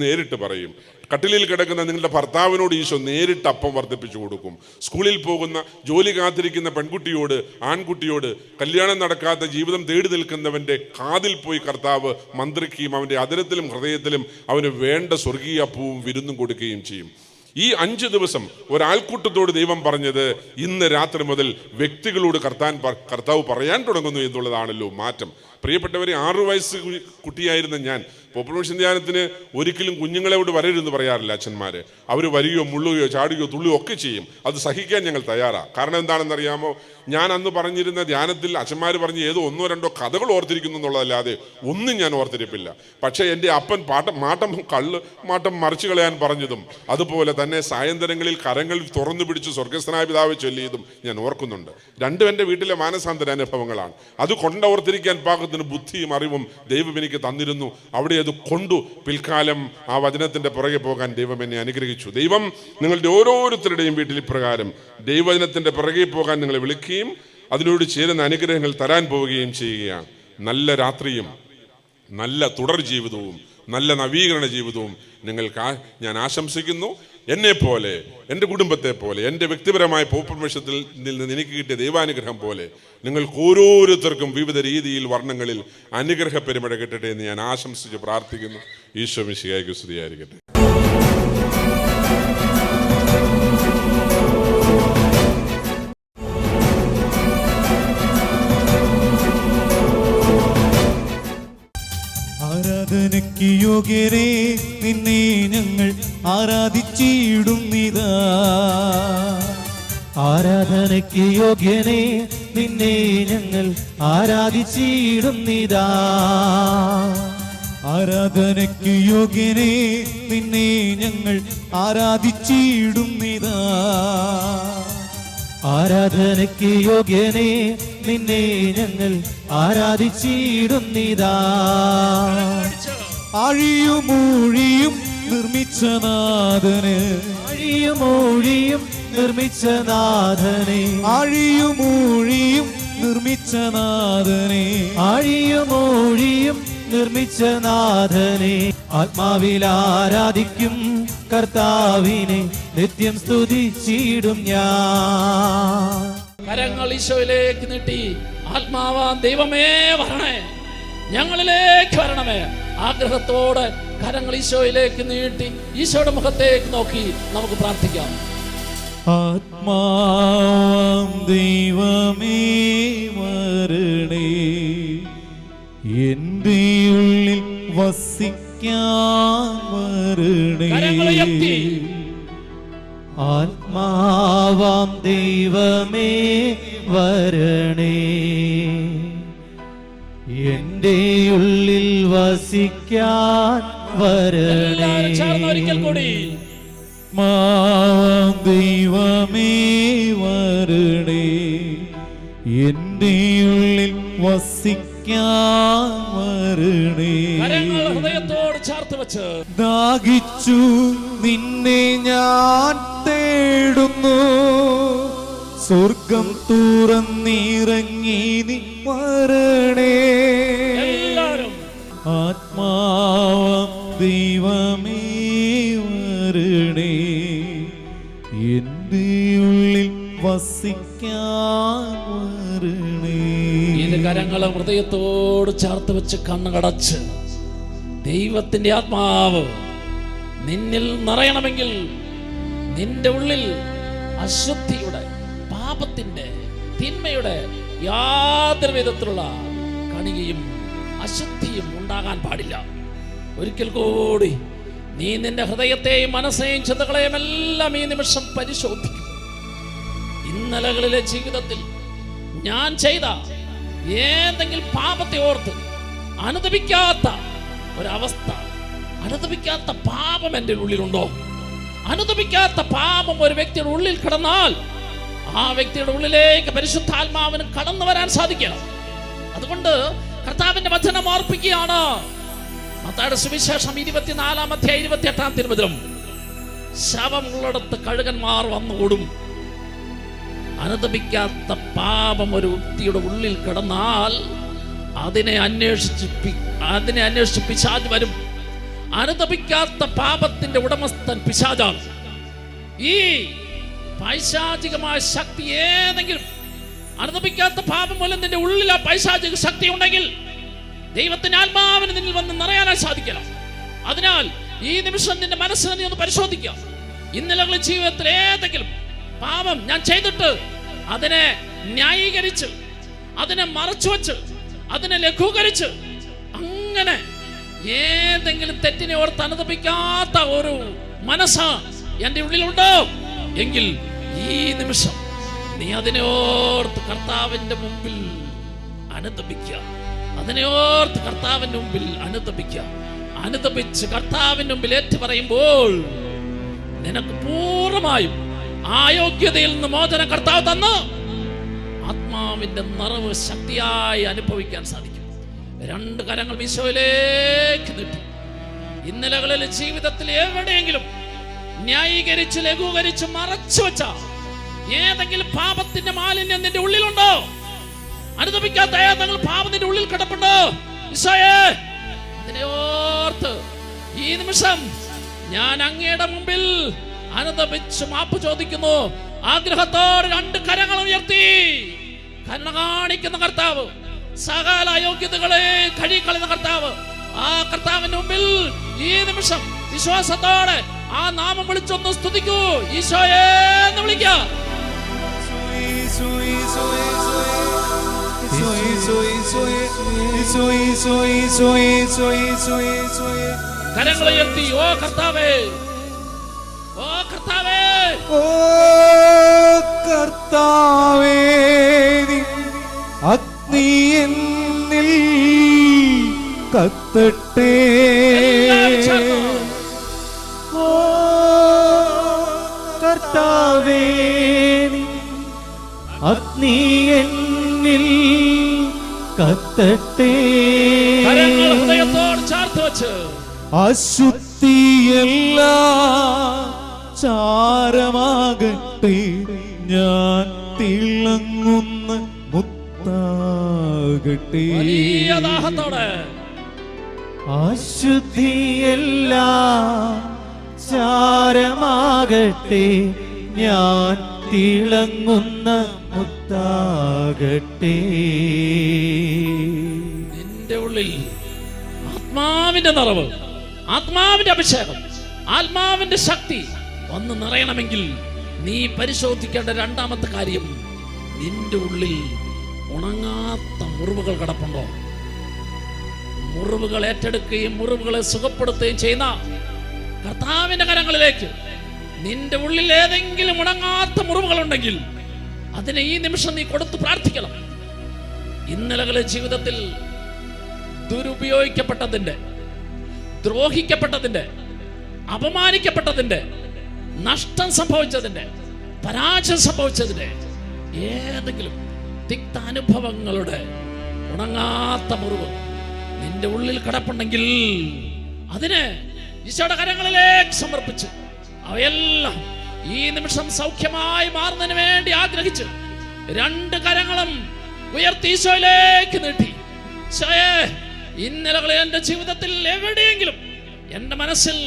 C: നേരിട്ട് പറയും. കട്ടിലിൽ കിടക്കുന്ന നിങ്ങളുടെ ഭർത്താവിനോട് ഈശോ നേരിട്ട് അപ്പം വർദ്ധിപ്പിച്ചു കൊടുക്കും. സ്കൂളിൽ പോകുന്ന ജോലി കാത്തിരിക്കുന്ന പെൺകുട്ടിയോട്, ആൺകുട്ടിയോട്, കല്യാണം നടക്കാത്ത ജീവിതം തേടി നിൽക്കുന്നവൻ്റെ കാതിൽ പോയി കർത്താവ് മന്ത്രിക്കുകയും അവൻ്റെ അധരത്തിലും ഹൃദയത്തിലും അവന് വേണ്ട സ്വർഗീയ അപ്പവും വിരുന്നും കൊടുക്കുകയും ചെയ്യും. ഈ 5 ദിവസം ഒരാൾക്കൂട്ടത്തോട് ദൈവം പറഞ്ഞത് ഇന്ന് രാത്രി മുതൽ വ്യക്തികളോട് കർത്താവ് പറയാൻ തുടങ്ങുന്നു എന്നുള്ളതാണല്ലോ മാറ്റം. പ്രിയപ്പെട്ടവരെ, 6 വയസ്സ് കുട്ടിയായിരുന്ന ഞാൻ പോപ്പുലർ മിഷൻ ധ്യാനത്തിന് ഒരിക്കലും കുഞ്ഞുങ്ങളോട് വരരുതെന്ന് പറയാറില്ല അച്ഛന്മാർ. അവർ വരികയോ മുള്ളുകയോ ചാടുകയോ തുള്ളുകയോ ഒക്കെ ചെയ്യും. അത് സഹിക്കാൻ ഞങ്ങൾ തയ്യാറാണ്. കാരണം എന്താണെന്നറിയാമോ? ഞാൻ അന്ന് പറഞ്ഞിരുന്ന ധ്യാനത്തിൽ അച്ഛന്മാർ പറഞ്ഞ് ഏതോ 1-2 കഥകൾ ഓർത്തിരിക്കുന്നു എന്നുള്ളതല്ലാതെ ഒന്നും ഞാൻ ഓർത്തിരിപ്പില്ല. പക്ഷേ എൻ്റെ അപ്പൻ മാട്ടം മറിച്ചു കളയാൻ പറഞ്ഞതും അതുപോലെ തന്നെ സായന്തരങ്ങളിൽ കരങ്ങൾ തുറന്നു പിടിച്ച് സ്വർഗസ്ഥനായ പിതാവ് ചൊല്ലിയതും ഞാൻ ഓർക്കുന്നുണ്ട്. 2 എൻ്റെ വീട്ടിലെ മാനസാന്തര അനുഭവങ്ങളാണ്. അത് കൊണ്ടോർത്തിരിക്കാൻ പാകത്തിന് ബുദ്ധിയും അറിവും ദൈവം എനിക്ക് തന്നിരുന്നു. അവിടെ അത് കൊണ്ടു പിൽക്കാലം ആ വചനത്തിൻ്റെ പുറകെ പോകാൻ ദൈവം എന്നെ അനുഗ്രഹിച്ചു. ദൈവം നിങ്ങളുടെ ഓരോരുത്തരുടെയും വീട്ടിൽ ഇപ്രകാരം ദൈവവചനത്തിൻ്റെ പുറകെ പോകാൻ നിങ്ങളെ വിളിക്കുകയും അതിനോട് ചേരുന്ന അനുഗ്രഹങ്ങൾ തരാൻ പോവുകയും ചെയ്യുകയാണ്. നല്ല രാത്രിയും നല്ല തുടർ ജീവിതവും നല്ല നവീകരണ ജീവിതവും നിങ്ങൾക്ക് ഞാൻ ആശംസിക്കുന്നു. എന്നെപ്പോലെ, എൻ്റെ കുടുംബത്തെ പോലെ, എൻ്റെ വ്യക്തിപരമായ പോപ്പുലർ മിഷത്തിൽ നിന്ന് എനിക്ക് കിട്ടിയ ദൈവാനുഗ്രഹം പോലെ നിങ്ങൾക്ക് ഓരോരുത്തർക്കും വിവിധ രീതിയിൽ വർണ്ണങ്ങളിൽ അനുഗ്രഹ പെരുമഴ കിട്ടട്ടെ എന്ന് ഞാൻ ആശംസിച്ച് പ്രാർത്ഥിക്കുന്നു. ഈശോ മിശിഹായ്ക്ക് സ്തുതിയായിരിക്കട്ടെ.
D: ആരാധനയ്ക്ക് യോഗ്യരേ നിന്നെ ഞങ്ങൾ ആരാധിച്ചിടുന്നിതാ. ആരാധനയ്ക്ക് യോഗ്യനേ നിന്നെ ഞങ്ങൾ ആരാധിച്ചിടുന്നിതാ. ആരാധനയ്ക്ക് യോഗ്യനേ നിന്നെ ഞങ്ങൾ ആരാധിച്ചിടുന്നിതാ. ആരാധനയ്ക്ക് യോഗ്യനേ നിന്നെ ഞങ്ങൾ ആരാധിച്ചിടുന്നിതാ. ആഴിയുമൂഴിയും നിർമ്മിച്ച നാഥന്, ആഴിയുമൂഴിയും നിർമ്മിച്ച നാഥനെ, ആഴിയുമൂഴിയും നിർമ്മിച്ച നാഥനെ, ആഴിയുമൂഴിയും നിർമ്മിച്ച നാഥനെ, ആത്മാവിൽ ആരാധിക്കും കർത്താവിനെ നിത്യം സ്തുതിച്ചിടും ഞാൻ.
E: കരങ്ങൾ ഈശോയിലേക്ക് നീട്ടി ആത്മാവാൻ ദൈവമേ വരണേ, ഞങ്ങളിലേക്ക് വരണമേ. ആഗ്രഹത്തോടെ കരങ്ങൾ ഈശോയിലേക്ക് നീട്ടി ഈശോയുടെ മുഖത്തേക്ക് നോക്കി നമുക്ക് പ്രാർത്ഥിക്കാം.
D: ആത്മാവാം ദൈവമേ വരണേ, എൻ്റെ ഉള്ളിൽ വസിക്കാൻ വരണേ. ആത്മാവാം ദൈവമേ വരണേ, എൻ്റെ ഉള്ളിൽ വസിക്കാൻ വരണേ. ആത്മാവാം ദൈവമേ വരണേ, എൻ്റെ ഉള്ളിൽ വസിക്കാൻ വരണേ.
E: ഹൃദയത്തോട് ചേർത്ത് വെച്ച്
D: ദാഹിച്ചു നിന്നെ ഞാൻ തേടുന്നു, സ്വർഗം തുറന്നിറങ്ങി നീ വരണേ. ആത്മാവാം ദൈവമേ വരണേ, എൻ്റെ ഉള്ളിൽ വസിക്കാൻ വരണേ.
E: ഇത് കരങ്ങളും ഹൃദയത്തോട് ചേർത്ത് വെച്ച് കണ്ണുകടച്ച് ദൈവത്തിന്റെ ആത്മാവ് നിന്നിൽ നിറയണമെങ്കിൽ നിന്റെ ഉള്ളിൽ അശുദ്ധിയുടെ, പാപത്തിന്റെ, തിന്മയുടെ യാതൊരു വിധത്തിലുള്ള കണികയും അശുദ്ധിയും ഉണ്ടാകാൻ പാടില്ല. ഒരിക്കൽ കൂടി നീ നിന്റെ ഹൃദയത്തെയും മനസ്സെയും ചിന്തകളെയും എല്ലാം ഈ നിമിഷം പരിശോധിക്കും. ഇന്നലകളിലെ ജീവിതത്തിൽ ഞാൻ ചെയ്ത ഏതെങ്കിലും പാപത്തെ ഓർത്ത് അനുതപിക്കാത്ത ഒരവസ്ഥ, അനുതപിക്കാത്ത പാപം എൻ്റെ ഉള്ളിലുണ്ടോ? അനുതപിക്കാത്ത പാപം ഒരു വ്യക്തിയുടെ ഉള്ളിൽ കിടന്നാൽ ആ വ്യക്തിയുടെ ഉള്ളിലേക്ക് പരിശുദ്ധാത്മാവിന് കടന്നു വരാൻ സാധിക്കണം. അതുകൊണ്ട് കർത്താവിന്റെ വചനം ഓർപ്പിക്കുകയാണ്. മത്തായിയുടെ സുവിശേഷം 24-ാം അധ്യായം 28-ാം തിരുവചനം, ശവമുള്ളിടത്ത് കഴുകന്മാർ വന്നുകൂടും. അനുതപിക്കാത്ത പാപം ഒരു വ്യക്തിയുടെ ഉള്ളിൽ കിടന്നാൽ അതിനെ അന്വേഷിച്ച് പിശാച് വരും. അനുതപിക്കാത്ത പാപത്തിന്റെ ഉടമസ്ഥൻ പിശാചാണ്. ഈ പൈശാചികമായ ശക്തി ഏതെങ്കിലും, അനുതപിക്കാത്ത പാപം മൂലം നിന്റെ ഉള്ളിൽ ആ പൈശാചിക ശക്തി ഉണ്ടെങ്കിൽ ദൈവത്തിന്റെ ആത്മാവിന് നിന്നിൽ വന്ന് നിറയാനായി സാധിക്കണം. അതിനാൽ ഈ നിമിഷം നിന്റെ മനസ്സിനെ നീ ഒന്ന് പരിശോധിക്കുക. ഇന്നലകളിൽ ജീവിതത്തിൽ ഏതെങ്കിലും പാപം ഞാൻ ചെയ്തിട്ട് അതിനെ ന്യായീകരിച്ച്, അതിനെ മറച്ചു വച്ച്, അതിനെ ലഘൂകരിച്ച്, അങ്ങനെ ഏതെങ്കിലും തെറ്റിനെ ഓർത്ത് അനുതപിക്കാത്ത ഒരു മനസ്സ് എന്റെ ഉള്ളിലുണ്ടോ എങ്കിൽ ഈ നിമിഷം നീ അതിനെ ഓർത്ത് കർത്താവിന്റെ മുമ്പിൽ അനുതപിക്കുക. അതിനെ ഓർത്ത് കർത്താവിന്റെ മുമ്പിൽ അനുതപിക്കുക. അനുതപിച്ച് കർത്താവിന്റെ മുമ്പിൽ ഏറ്റു പറയുമ്പോൾ നിനക്ക് പൂർണ്ണമായും ആയോഗ്യതയിൽ നിന്ന് മോചനം കർത്താവ് തന്ന് ആത്മാവിന്റെ നിറവ് ശക്തിയായി അനുഭവിക്കാൻ സാധിക്കും. രണ്ട് കരങ്ങൾ ഈശോയിലേക്ക് നീട്ടി ഇന്നലകളിലെ ജീവിതത്തിൽ എവിടെയെങ്കിലും ന്യായീകരിച്ച്, ലഘൂകരിച്ച്, മറച്ചു വെച്ച ഏതെങ്കിലും പാപത്തിന്റെ മാലിന്യം നിന്റെ ഉള്ളിലുണ്ടോ? അനുതപിക്കാത്ത ഏതെങ്കിലും പാപം നിന്റെ ഉള്ളിൽ കിടപ്പുണ്ടോ? ഈശോയേ, അതിനെ ഓർത്ത് ഈ നിമിഷം ഞാൻ അങ്ങയുടെ മുമ്പിൽ അനുതപിച്ച് മാപ്പ് ചോദിക്കുന്നു. ആഗ്രഹത്തോടെ രണ്ട് കരങ്ങൾ ഉയർത്തി കരുണ കാണിക്കുന്ന കർത്താവ്, സകല അയോഗ്യതകളെ കഴുകിക്കളയുന്ന കർത്താവ്, ആ കർത്താവിന്റെ മുമ്പിൽ ഈ നിമിഷം വിശ്വാസത്തോടെ ആ നാമം വിളിച്ചൊന്ന് സ്തുതിക്കൂ. ഈശോയെ എന്ന് വിളിക്കാം. കരങ്ങൾ ഉയർത്തി ഓ കർത്താവേ, ഓ കർത്താവേ,
D: ഓ കർത്താവേ, അഗ്നി എന്നിൽ കത്തട്ടെ. ഓ കർത്താവേ, അഗ്നി എന്നിൽ കത്തട്ടെ.
E: കരങ്ങൾ ഹൃദയത്തോട് ചേർത്ത് വെച്ച്
D: അശുദ്ധിയെല്ലാം ചാരമാകട്ടെ, ഞാൻ തിളങ്ങുന്ന മുത്താകട്ടെ.
E: വലിയ ദാഹത്തോടെ
D: അശുദ്ധിയെല്ലാം ചാരമാകട്ടെ, ഞാൻ തിളങ്ങുന്ന മുത്താകട്ടെ.
E: നിന്റെ ഉള്ളിൽ ആത്മാവിന്റെ നിറവ്, ആത്മാവിന്റെ അഭിഷേകം, ആത്മാവിന്റെ ശക്തി വന്ന് നിറയണമെങ്കിൽ നീ പരിശോധിക്കേണ്ട രണ്ടാമത്തെ കാര്യം, നിന്റെ ഉള്ളിൽ ഉണങ്ങാത്ത മുറിവുകൾ കിടപ്പുണ്ടോ? മുറിവുകൾ ഏറ്റെടുക്കുകയും മുറിവുകളെ സുഖപ്പെടുത്തുകയും ചെയ്യുന്ന കർത്താവിന്റെ കരങ്ങളിലേക്ക് നിന്റെ ഉള്ളിൽ ഏതെങ്കിലും ഉണങ്ങാത്ത മുറിവുകൾ ഉണ്ടെങ്കിൽ അതിനെ ഈ നിമിഷം നീ കൊടുത്ത് പ്രാർത്ഥിക്കണം. ഇന്നലകളിലെ ജീവിതത്തിൽ ദുരുപയോഗിക്കപ്പെട്ടതിന്റെ, ദ്രോഹിക്കപ്പെട്ടതിന്റെ, അപമാനിക്കപ്പെട്ടതിന്റെ, നഷ്ടം സംഭവിച്ചതിന്റെ, പരാജയം സംഭവിച്ചതിന്റെ ഏതെങ്കിലും തിക്താനുഭവങ്ങളുടെ ഉണങ്ങാത്ത മുറിവ് നിന്റെ ഉള്ളിൽ കിടപ്പുണ്ടെങ്കിൽ അതിനെ ഈശോയുടെ കരങ്ങളിലേക്ക് സമർപ്പിച്ച് അവയെല്ലാം ഈ നിമിഷം സൗഖ്യമായി മാറുന്നതിന് വേണ്ടി ആഗ്രഹിച്ച് രണ്ട് കരങ്ങളും ഉയർത്തി ഈശോയിലേക്ക് നീട്ടി, ഈശോയേ, ഇന്നലകളിൽ എൻ്റെ ജീവിതത്തിൽ എവിടെയെങ്കിലും എൻ്റെ മനസ്സിൽ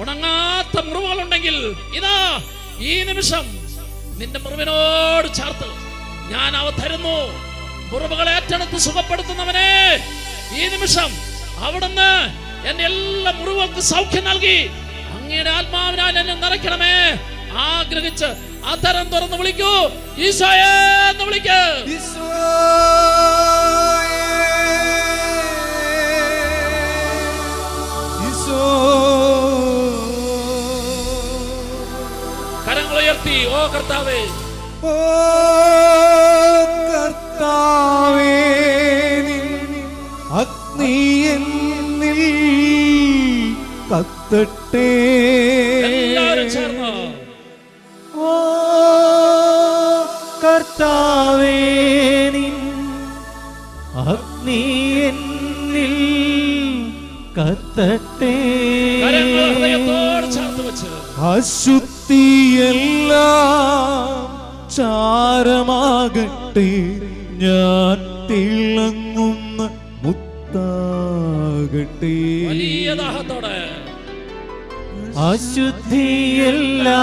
E: ഉണങ്ങാത്ത മുറിവുകളുണ്ടെങ്കിൽ ഇതാ ഈ നിമിഷം നിന്റെ മുറിവിനോട് ചേർത്ത് ഞാൻ അവ തരുന്നു. മുറിവുകളെ ഏറ്റെടുത്ത് സുഖപ്പെടുത്തുന്നവനെ, ഈ നിമിഷം അവിടുന്ന് എന്റെ എല്ലാ മുറിവുകൾക്ക് സൗഖ്യം നൽകി അങ്ങയുടെ ആത്മാവിനാൽ എന്നെ നിറയ്ക്കണമേ. ആഗ്രഹിച്ച് അതരം തുറന്ന് വിളിക്കൂ, ഈശോയെ എന്ന് വിളിക്കൂ.
D: ഈശോയേ
E: ഉയർത്തി. ഓ കർത്താവേ,
D: ഓ കർത്താവേ, നിൻ അഗ്നി എന്നിൽ കത്തട്ടെ.
E: എല്ലാവരും ചേർന്ന്
D: ഓ കർത്താവേ, നിൻ അഗ്നി എന്നിൽ കത്തട്ടെ.
E: കരങ്ങൾ ഹൃദയത്തോട് ചേർത്ത് വെച്ച്
D: അശുദ്ധിയെല്ലാം ചാരമാകട്ടെ, ഞാൻ തിളങ്ങുന്ന മുത്താകട്ടെ.
E: വലിയ ദാഹത്തോടെ
D: അശുദ്ധിയെല്ലാം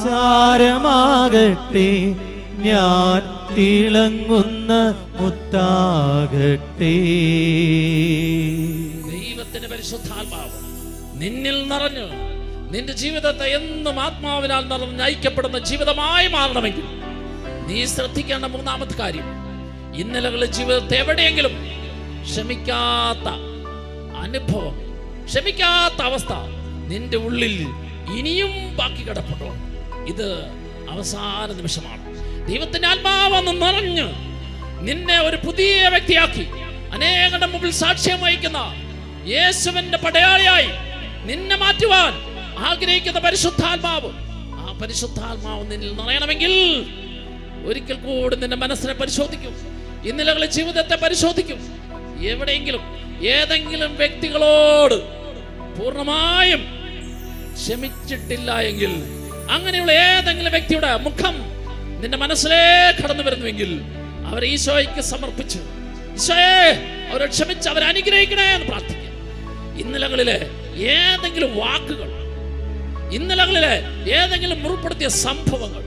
D: ചാരമാകട്ടെ, ഞാൻ തിളങ്ങുന്ന മുത്താകട്ടെ.
E: ദൈവത്തിന്റെ പരിശുദ്ധാത്മാവ് നിന്നിൽ നിറഞ്ഞ് നിന്റെ ജീവിതത്തെ എന്നും ആത്മാവിനാൽ നിറഞ്ഞ് നയിക്കപ്പെടുന്ന ജീവിതമായി മാറണമെങ്കിൽ നീ ശ്രദ്ധിക്കേണ്ട മൂന്നാമത്തെ കാര്യം, ഇന്നലകളിലെ ജീവിതത്തെ എവിടെയെങ്കിലും ക്ഷമിക്കാത്ത അനുഭവം, ക്ഷമിക്കാത്ത അവസ്ഥ നിന്റെ ഉള്ളിൽ ഇനിയും ബാക്കി കിടപ്പുണ്ടോ? ഇത് അവസാന നിമിഷമാണ്. ദൈവത്തിന്റെ ആത്മാവെന്ന് നിറഞ്ഞ് നിന്നെ ഒരു പുതിയ വ്യക്തിയാക്കി അനേകരുടെ മുമ്പിൽ സാക്ഷ്യം വഹിക്കുന്ന യേശുവിന്റെ പടയാളിയായി നിന്നെ മാറ്റുവാൻ ആഗ്രഹിക്കുന്ന പരിശുദ്ധാത്മാവ്, ആ പരിശുദ്ധാത്മാവ് നിന്നിൽ നിറയണമെങ്കിൽ ഒരിക്കൽ കൂടി നിന്റെ മനസ്സിനെ പരിശോധിക്കും, ഇന്നലകളെ ജീവിതത്തെ പരിശോധിക്കും. എവിടെയെങ്കിലും ഏതെങ്കിലും വ്യക്തികളോട് പൂർണ്ണമായും ക്ഷമിച്ചിട്ടില്ല എങ്കിൽ, അങ്ങനെയുള്ള ഏതെങ്കിലും വ്യക്തിയുടെ മുഖം നിന്റെ മനസ്സിലേക്ക് കടന്നു വരുന്നുവെങ്കിൽ അവരെ ഈശോയ്ക്ക് സമർപ്പിച്ച്, ഈശോയെ അവരെ ക്ഷമിച്ച് അവരെ അനുഗ്രഹിക്കണേ എന്ന് പ്രാർത്ഥിക്കുക. ഇന്നലകളിലെ ഏതെങ്കിലും വാക്കുകൾ, ഇന്നലകളിലെ ഏതെങ്കിലും മുറിപ്പെടുത്തിയ സംഭവങ്ങൾ,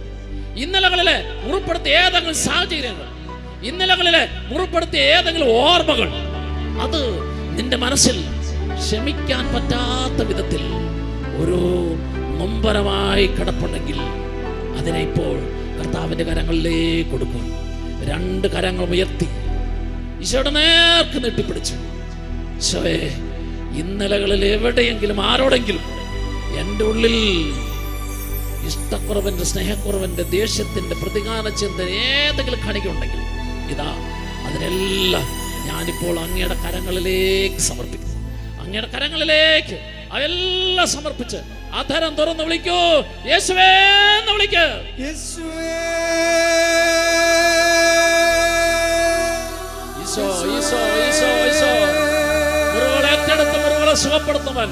E: ഇന്നലകളിലെ മുറിപ്പെടുത്തിയ ഏതെങ്കിലും സാഹചര്യങ്ങൾ, ഇന്നലകളിലെ മുറിപ്പെടുത്തിയ ഏതെങ്കിലും ഓർമ്മകൾ, അത് നിന്റെ മനസ്സിൽ ക്ഷമിക്കാൻ പറ്റാത്ത വിധത്തിൽ ഒരു നൊമ്പരമായി കിടപ്പുണ്ടെങ്കിൽ അതിനെ ഇപ്പോൾ കർത്താവിന്റെ കരങ്ങളിലേക്ക് കൊടുക്കും. രണ്ട് കരങ്ങൾ ഉയർത്തി ഈശോയുടെ നേർക്ക് നീട്ടിപ്പിടിച്ചു, ഈശോയെ, ഇന്നലകളിൽ എവിടെയെങ്കിലും ആരോടെങ്കിലും എൻ്റെ ഉള്ളിൽ ഇഷ്ടക്കുറവന്റെ, സ്നേഹക്കുറവന്റെ, ദേഷ്യത്തിന്റെ, പ്രതികാര ചിന്ത ഏതെങ്കിലും കണികയുണ്ടെങ്കിൽ ഇതാ അതിനെല്ലാം ഞാനിപ്പോൾ അങ്ങയുടെ കരങ്ങളിലേക്ക് സമർപ്പിക്കുന്നു. അങ്ങയുടെ കരങ്ങളിലേക്ക് അതെല്ലാം സമർപ്പിച്ച് അധരം തുറന്ന് വിളിക്കൂ, യേശുവേ എന്ന് വിളിക്കൂ.
D: യേശുവേ,
E: ഈശോ, ഈശോ, ഈശോ, ഈശോ. മുറിവുകളെ ഏറ്റെടുത്ത് മുറിവുകളെ സുഖപ്പെടുത്തുവൻ.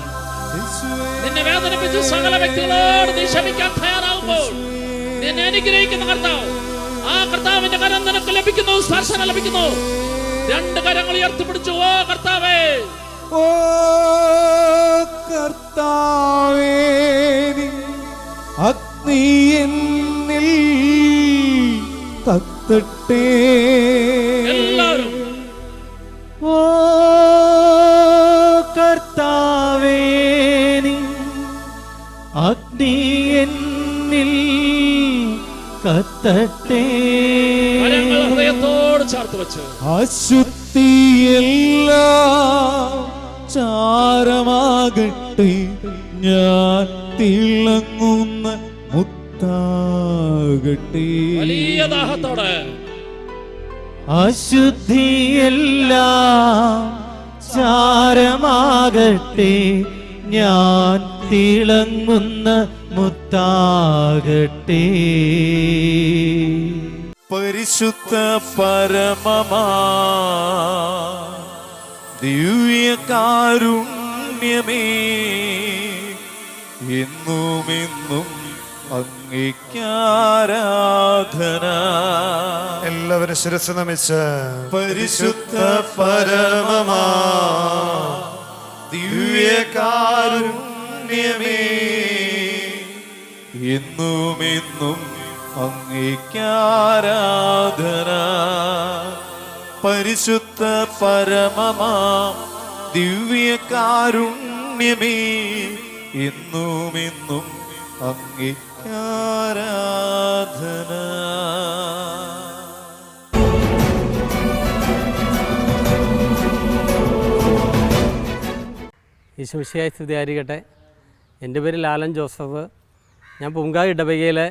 E: നിന്നെ വേദനിപ്പിച്ച സകല വ്യക്തികളോട് നീ ക്ഷമിക്കാൻ തയ്യാറാവുമ്പോൾ നിന്നെ അനുഗ്രഹിക്കുന്ന കർത്താവ്, ആ കർത്താവിന്റെ കരം നിനക്ക് ലഭിക്കുന്നു, സ്പർശനം ലഭിക്കുന്നു. രണ്ട് കരങ്ങൾ ഉയർത്തിപ്പിടിച്ചു. ഓ കർത്താവേ,
D: ഓ കർത്താവേ, അഗ്നി എന്നിൽ കത്തട്ടെ.
E: എല്ലാവരും
D: ഓ കർത്താവേ, അഗ്നി എന്നിൽ കത്തട്ടെ.
E: കരങ്ങൾ ഹൃദയത്തോട് ചേർത്ത് വെച്ച്
D: അശുദ്ധിയെല്ലാം ചാരമാകട്ടെ, ഞാൻ തിളങ്ങുന്ന മുത്താകട്ടെ.
E: വലിയ ദാഹത്തോടെ
D: അശുദ്ധിയെല്ലാം ചാരമാകട്ടെ, ഞാൻ തിളങ്ങുന്ന മുത്താകട്ടെ. പരിശുദ്ധ പരമമാ ദിവ്യകാരുണ്യമേ, എന്നുമെന്നും അങ്ങേക്കാരാധന.
F: എല്ലാവരും ശിരസ്സ് നമിച്ച്
D: പരിശുദ്ധ പരമമാ ദിവ്യകാരുണ്യമേ, എന്നുമെന്നും അങ്ങേക്കാരാധന. പരിശുദ്ധ പരമമാ ദിവ്യകാരുണ്യമേ, എന്നുമെന്നും അങ്ങേക്കാരാധന.
G: ഈശോമിശിഹായെ സ്തുതിയായിരിക്കട്ടെ. എൻ്റെ പേര് ലാലൻ ജോസഫ്. ഞാൻ പൂങ്കാവ് ഇടവകയിലെ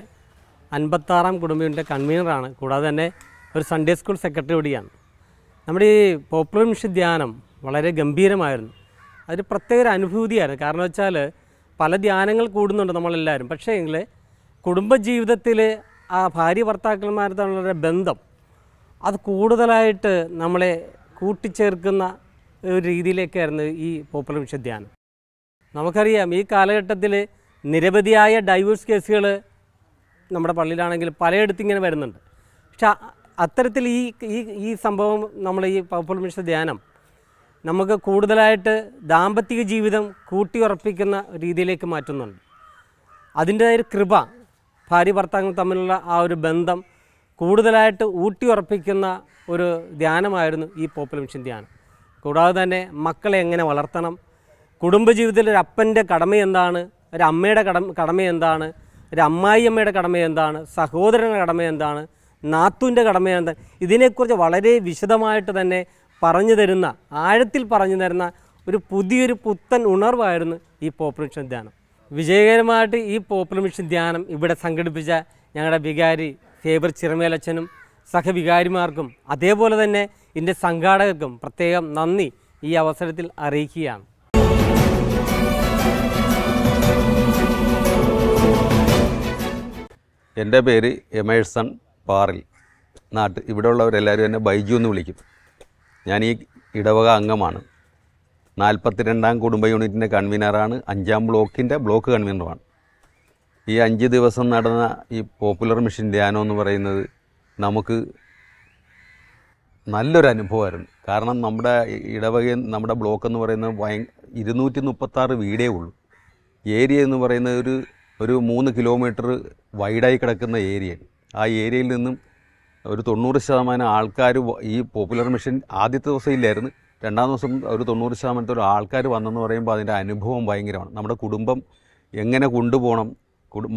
G: 56-ാം കുടുംബ യൂണിറ്റിലെ കൺവീനറാണ്. കൂടാതെ തന്നെ ഒരു സൺഡേ സ്കൂൾ സെക്രട്ടറി കൂടിയാണ്. നമ്മുടെ ഈ പോപ്പുലർ മിഷൻ ധ്യാനം വളരെ ഗംഭീരമായിരുന്നു. അതൊരു പ്രത്യേക ഒരു അനുഭൂതിയായിരുന്നു. കാരണം വെച്ചാൽ പല ധ്യാനങ്ങൾ കൂടുന്നുണ്ട് നമ്മളെല്ലാവരും. പക്ഷേ എങ്കിൽ കുടുംബജീവിതത്തിൽ ആ ഭാര്യ ഭർത്താക്കന്മാർ തമ്മിലുള്ള ബന്ധം അത് കൂടുതലായിട്ട് നമ്മളെ കൂട്ടിച്ചേർക്കുന്ന ഒരു രീതിയിലേക്കായിരുന്നു ഈ പോപ്പുലർ മിഷൻ ധ്യാനം. നമുക്കറിയാം ഈ കാലഘട്ടത്തിൽ നിരവധിയായ ഡൈവേഴ്സ് കേസുകൾ നമ്മുടെ പള്ളിയിലാണെങ്കിൽ പലയിടത്തും ഇങ്ങനെ വരുന്നുണ്ട്. പക്ഷെ അത്തരത്തിൽ ഈ സംഭവം നമ്മൾ ഈ പോപ്പുലർ മിഷൻ ധ്യാനം നമുക്ക് കൂടുതലായിട്ട് ദാമ്പത്തിക ജീവിതം കൂട്ടിയുറപ്പിക്കുന്ന രീതിയിലേക്ക് മാറ്റുന്നുണ്ട്. അതിൻ്റെതായ ഒരു കൃപ ഭാര്യ ഭർത്താക്കൾ തമ്മിലുള്ള ആ ഒരു ബന്ധം കൂടുതലായിട്ട് ഊട്ടിയുറപ്പിക്കുന്ന ഒരു ധ്യാനമായിരുന്നു ഈ പോപ്പുലർ മിഷൻ ധ്യാനം. കൂടാതെ തന്നെ മക്കളെ എങ്ങനെ വളർത്തണം, കുടുംബജീവിതത്തിൽ ഒരു അപ്പൻ്റെ കടമ എന്താണ്, ഒരു അമ്മയുടെ കടമ എന്താണ്, ഒരു അമ്മായിയമ്മയുടെ കടമ എന്താണ്, സഹോദരൻ്റെ കടമ എന്താണ്, നാത്തൂൻ്റെ കടമ എന്താണ്, ഇതിനെക്കുറിച്ച് വളരെ വിശദമായിട്ട് തന്നെ പറഞ്ഞു തരുന്ന, ആഴത്തിൽ പറഞ്ഞു തരുന്ന ഒരു പുതിയൊരു പുത്തൻ ഉണർവായിരുന്നു ഈ പോപ്പുലർ മിഷൻ ധ്യാനം. വിജയകരമായിട്ട് ഈ പോപ്പുലർ മിഷൻ ധ്യാനം ഇവിടെ സംഘടിപ്പിച്ച ഞങ്ങളുടെ വികാരി ഫേബർ ചിറമേലച്ചനും സഹവികാരിമാർക്കും അതേപോലെ തന്നെ ഇതിൻ്റെ സംഘാടകർക്കും പ്രത്യേകം നന്ദി ഈ അവസരത്തിൽ അറിയിക്കുകയാണ്.
H: എൻ്റെ പേര് എമേഴ്സൺ പാറിൽ. ഇവിടെയുള്ളവരെല്ലാവരും എന്നെ ബൈജു എന്ന് വിളിക്കും. ഞാൻ ഈ ഇടവക അംഗമാണ്. 42-ാം കുടുംബ യൂണിറ്റിൻ്റെ കൺവീനറാണ്. 5-ാം ബ്ലോക്കിൻ്റെ ബ്ലോക്ക് കൺവീനറുമാണ്. ഈ 5 ദിവസം നടന്ന ഈ പോപ്പുലർ മിഷൻ ധ്യാനം എന്ന് പറയുന്നത് നമുക്ക് നല്ലൊരു അനുഭവമായിരുന്നു. കാരണം നമ്മുടെ ഇടവകയും നമ്മുടെ ബ്ലോക്ക് എന്ന് പറയുന്നത് 236 വീടേ ഉള്ളൂ. ഏരിയ എന്ന് പറയുന്നത് ഒരു 3 കിലോമീറ്റർ വൈഡായി കിടക്കുന്ന ഏരിയയാണ്. ആ ഏരിയയിൽ നിന്നും ഒരു 90% ആൾക്കാർ ഈ പോപ്പുലർ മിഷൻ ആദ്യത്തെ ദിവസം ഇല്ലായിരുന്നു. 2-ാം ദിവസം ഒരു 90% ആൾക്കാർ വന്നെന്ന് പറയുമ്പോൾ അതിൻ്റെ അനുഭവം ഭയങ്കരമാണ്. നമ്മുടെ കുടുംബം എങ്ങനെ കൊണ്ടുപോകണം,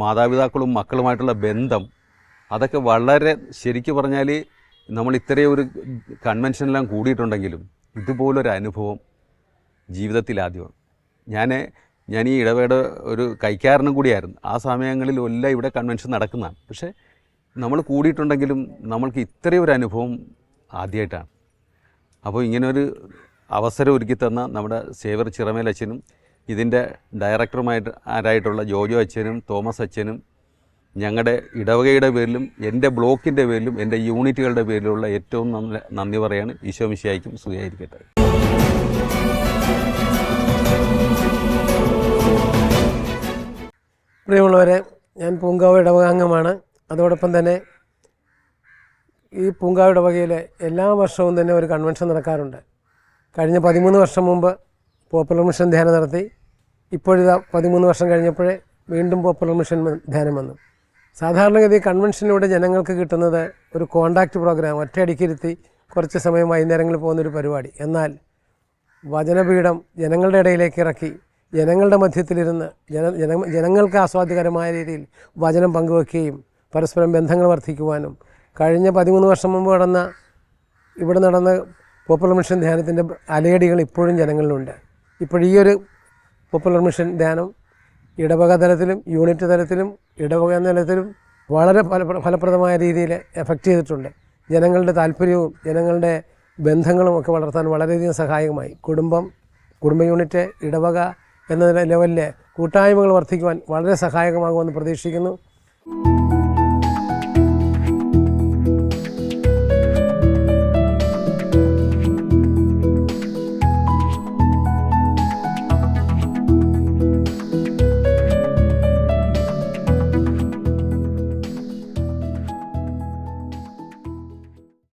H: മാതാപിതാക്കളും മക്കളുമായിട്ടുള്ള ബന്ധം, അതൊക്കെ വളരെ ശരിക്കും പറഞ്ഞാൽ നമ്മൾ ഇത്രയും ഒരു കൺവെൻഷനെല്ലാം കൂടിയിട്ടുണ്ടെങ്കിലും ഇതുപോലൊരു അനുഭവം ജീവിതത്തിൽ ആദ്യമാണ്. ഞാൻ ഈ ഇടവയുടെ ഒരു കൈക്കാരനും കൂടിയായിരുന്നു. ആ സമയങ്ങളിൽ എല്ലാം ഇവിടെ കൺവെൻഷൻ നടക്കുന്നതാണ്. പക്ഷേ നമ്മൾ കൂടിയിട്ടുണ്ടെങ്കിലും നമ്മൾക്ക് ഇത്രയും ഒരു അനുഭവം ആദ്യമായിട്ടാണ്. അപ്പോൾ ഇങ്ങനൊരു അവസരം ഒരുക്കി തന്ന നമ്മുടെ സേവർ ചിറമേലച്ഛനും ഇതിൻ്റെ ഡയറക്ടറുമായിട്ടുള്ള ജോജോ അച്ഛനും തോമസ് അച്ഛനും ഞങ്ങളുടെ ഇടവകയുടെ പേരിലും എൻ്റെ ബ്ലോക്കിൻ്റെ പേരിലും എൻ്റെ യൂണിറ്റുകളുടെ പേരിലുള്ള ഏറ്റവും നന്ദി പറയാണ്. ഈശോ മിശിഹായ്ക്കും സ്തുതിയായിരിക്കട്ടെ.
I: പ്രിയമുള്ളവരെ, ഞാൻ പൂങ്കാവ് ഇടവകാംഗമാണ്. അതോടൊപ്പം തന്നെ ഈ പൂങ്കാവ് ഇടവകയിൽ എല്ലാ വർഷവും തന്നെ ഒരു കൺവെൻഷൻ നടക്കാറുണ്ട്. കഴിഞ്ഞ 13 വർഷം മുമ്പ് പോപ്പുലർ മിഷൻ ധ്യാനം നടത്തി. ഇപ്പോഴിതാ 13 വർഷം കഴിഞ്ഞപ്പോഴേ വീണ്ടും പോപ്പുലർ മിഷൻ ധ്യാനം വന്നു. സാധാരണഗതി കൺവെൻഷനിലൂടെ ജനങ്ങൾക്ക് കിട്ടുന്നത് ഒരു കോണ്ടാക്റ്റ് പ്രോഗ്രാം, ഒറ്റയടിക്കിരുത്തി കുറച്ച് സമയം വൈകുന്നേരങ്ങളിൽ പോകുന്നൊരു പരിപാടി. എന്നാൽ വചനപീഠം ജനങ്ങളുടെ ഇടയിലേക്ക് ഇറക്കി ജനങ്ങളുടെ മധ്യത്തിലിരുന്ന് ജനങ്ങൾക്ക് ആസ്വാദ്യകരമായ രീതിയിൽ വചനം പങ്കുവെക്കുകയും പരസ്പരം ബന്ധങ്ങൾ വർദ്ധിക്കുവാനും കഴിഞ്ഞ 13 വർഷം മുമ്പ് ഇവിടെ നടന്ന പോപ്പുലർ മിഷൻ ധ്യാനത്തിൻ്റെ അലയടികൾ ഇപ്പോഴും ജനങ്ങളിലുണ്ട്. ഇപ്പോഴീയൊരു പോപ്പുലർ മിഷൻ ധ്യാനം ഇടവക തലത്തിലും യൂണിറ്റ് തലത്തിലും ഇടവക തലത്തിലും വളരെ ഫലപ്രദമായ രീതിയിൽ എഫക്റ്റ് ചെയ്തിട്ടുണ്ട്. ജനങ്ങളുടെ താല്പര്യവും ജനങ്ങളുടെ ബന്ധങ്ങളും ഒക്കെ വളർത്താൻ വളരെയധികം സഹായകമായി. കുടുംബ യൂണിറ്റ്, ഇടവക എന്ന ലെവലിലെ കൂട്ടായ്മകൾ വർദ്ധിക്കുവാൻ വളരെ സഹായകമാകുമെന്ന് പ്രതീക്ഷിക്കുന്നു.